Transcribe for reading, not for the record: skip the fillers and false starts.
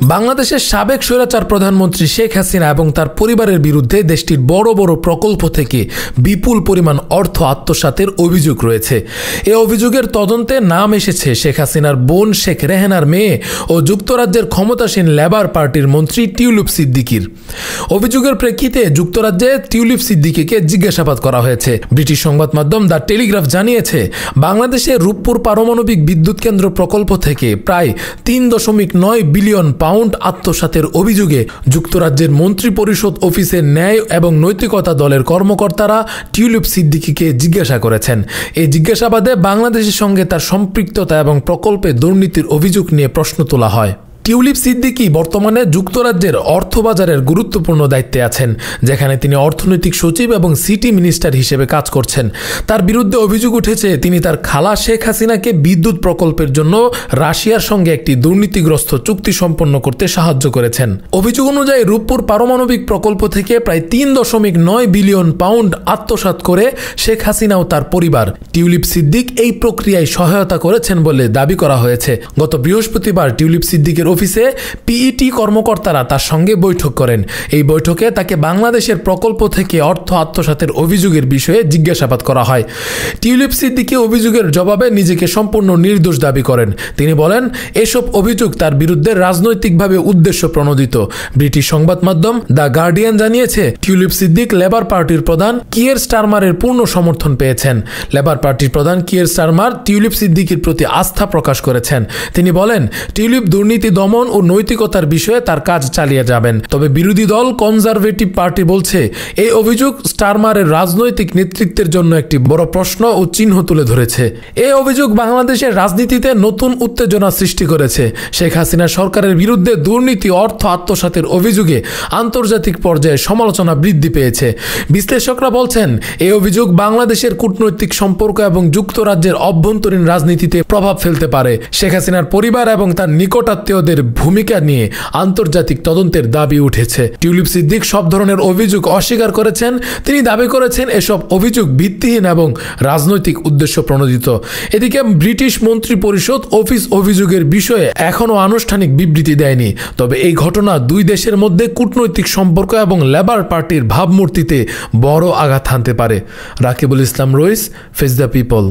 বাংলাদেশের সাবেক স্বৈরাচার প্রধানমন্ত্রী শেখ হাসিনা এবং তার পরিবারের বিরুদ্ধে দেশটির বড় বড় প্রকল্প থেকে বিপুল পরিমাণ অর্থ আত্মসাতের অভিযোগ রয়েছে। এই অভিযোগের তদন্তে নাম এসেছে শেখ হাসিনার বোন শেখ রেহানার মেয়ে ও যুক্তরাজ্যের ক্ষমতাসীন লেবার পার্টির মন্ত্রী টিউলিপ সিদ্দিকির। অভিযোগের প্রেক্ষিতে যুক্তরাজ্যে টিউলিপ সিদ্দিকিকে জিজ্ঞাসাবাদ করা হয়েছে। ব্রিটিশ সংবাদ মাধ্যম দ্য টেলিগ্রাফ জানিয়েছে, বাংলাদেশের রূপপুর পারমাণবিক বিদ্যুৎ কেন্দ্র প্রকল্প থেকে প্রায় 3.9 বিলিয়ন পাউন্ড আত্মসাতের অভিযোগে যুক্তরাজ্যের মন্ত্রী পরিষদ অফিসের ন্যায় এবং নৈতিকতা দলের কর্মকর্তারা টিউলিপ সিদ্দিকিকে জিজ্ঞাসা করেছেন। এই জিজ্ঞাসাবাদে বাংলাদেশের সঙ্গে তার সম্পৃক্ততা এবং প্রকল্পে দুর্নীতির অভিযোগ নিয়ে প্রশ্ন তোলা হয়। টিউলিপ সিদ্দিকি বর্তমানে যুক্তরাজ্যের অর্থবাজারের গুরুত্বপূর্ণ দায়িত্বে আছেন, যেখানে তিনি অর্থনৈতিক সচিব এবং সিটি মিনিস্টার হিসেবে কাজ করছেন। তার বিরুদ্ধে অভিযোগ উঠেছে তিনি তার খালা শেখ হাসিনাকে বিদ্যুৎ প্রকল্পের জন্য রাশিয়ার সঙ্গে একটি দুর্নীতিগ্রস্ত চুক্তি সম্পন্ন করতে সাহায্য করেছেন। অভিযোগ অনুযায়ী রূপপুর পারমাণবিক প্রকল্প থেকে প্রায় 3.9 বিলিয়ন পাউন্ড আত্মসাৎ করে শেখ হাসিনা ও তার পরিবার। টিউলিপ সিদ্দিক এই প্রক্রিয়ায় সহায়তা করেছেন বলে দাবি করা হয়েছে। গত বৃহস্পতিবার টিউলিপ সিদ্দিকের অফিসে পিইটি কর্মকর্তারা তার সঙ্গে বৈঠক করেন। এই বৈঠকে তাকে বাংলাদেশের প্রকল্প থেকে অর্থ আত্মসাতের অভিযোগের বিষয়ে জিজ্ঞাসাবাদ করা হয়। টিউলিপ সিদ্দিকি অভিযোগের জবাবে নিজেকে সম্পূর্ণ নির্দোষ দাবি করেন। তিনি বলেন, এসব অভিযোগ তার বিরুদ্ধে রাজনৈতিকভাবে উদ্দেশ্য প্রণোদিত। ব্রিটিশ সংবাদ মাধ্যম দ্য গার্ডিয়ান জানিয়েছে, টিউলিপ সিদ্দিক লেবার পার্টির প্রধান কিয়ের স্টারমারের পূর্ণ সমর্থন পেয়েছেন। লেবার পার্টির প্রধান কিয়ের স্টারমার টিউলিপ সিদ্দিকির প্রতি আস্থা প্রকাশ করেছেন। তিনি বলেন, টিউলিপ দুর্নীতি দমন ও নৈতিকতার বিষয়ে তার কাজ চালিয়ে যাবেন। তবে বিরোধী দল কনজারভেটিভ পার্টি বলছে, এই অভিযোগ স্টারমারের রাজনৈতিক নেতৃত্বের জন্য একটি বড় প্রশ্ন ও চিহ্ন তুলে ধরেছে। এই অভিযোগ বাংলাদেশের রাজনীতিতে নতুন উত্তেজনা সৃষ্টি করেছে। শেখ হাসিনা সরকারের বিরুদ্ধে দুর্নীতি অর্থ আত্মসাতের অভিযোগে আন্তর্জাতিক পর্যায়ে সমালোচনা বৃদ্ধি পেয়েছে। বিশ্লেষকরা বলছেন, এই অভিযোগ বাংলাদেশের কূটনৈতিক সম্পর্ক এবং যুক্তরাজ্যের অভ্যন্তরীণ রাজনীতিতে প্রভাব ফেলতে পারে। শেখ হাসিনার পরিবার এবং তার নিকটাত্মীয়দের ভূমিকা নিয়ে আন্তর্জাতিক তদন্তের দাবি উঠেছে। টিউলিপ সিদ্দিক সব ধরনের অভিযোগ অস্বীকার করেছেন। তিনি দাবি করেছেন এসব অভিযোগ ভিত্তিহীন এবং রাজনৈতিক উদ্দেশ্য প্রণোদিত। এদিকে ব্রিটিশ মন্ত্রী পরিষদ অফিস অভিযোগের বিষয়ে এখনও আনুষ্ঠানিক বিবৃতি দেয়নি। তবে এই ঘটনা দুই দেশের মধ্যে কূটনৈতিক সম্পর্ক এবং লেবার পার্টির ভাবমূর্তিতে বড় আঘাত হানতে পারে। রাকিবুল ইসলাম রইস, ফেস দ্য পিপল।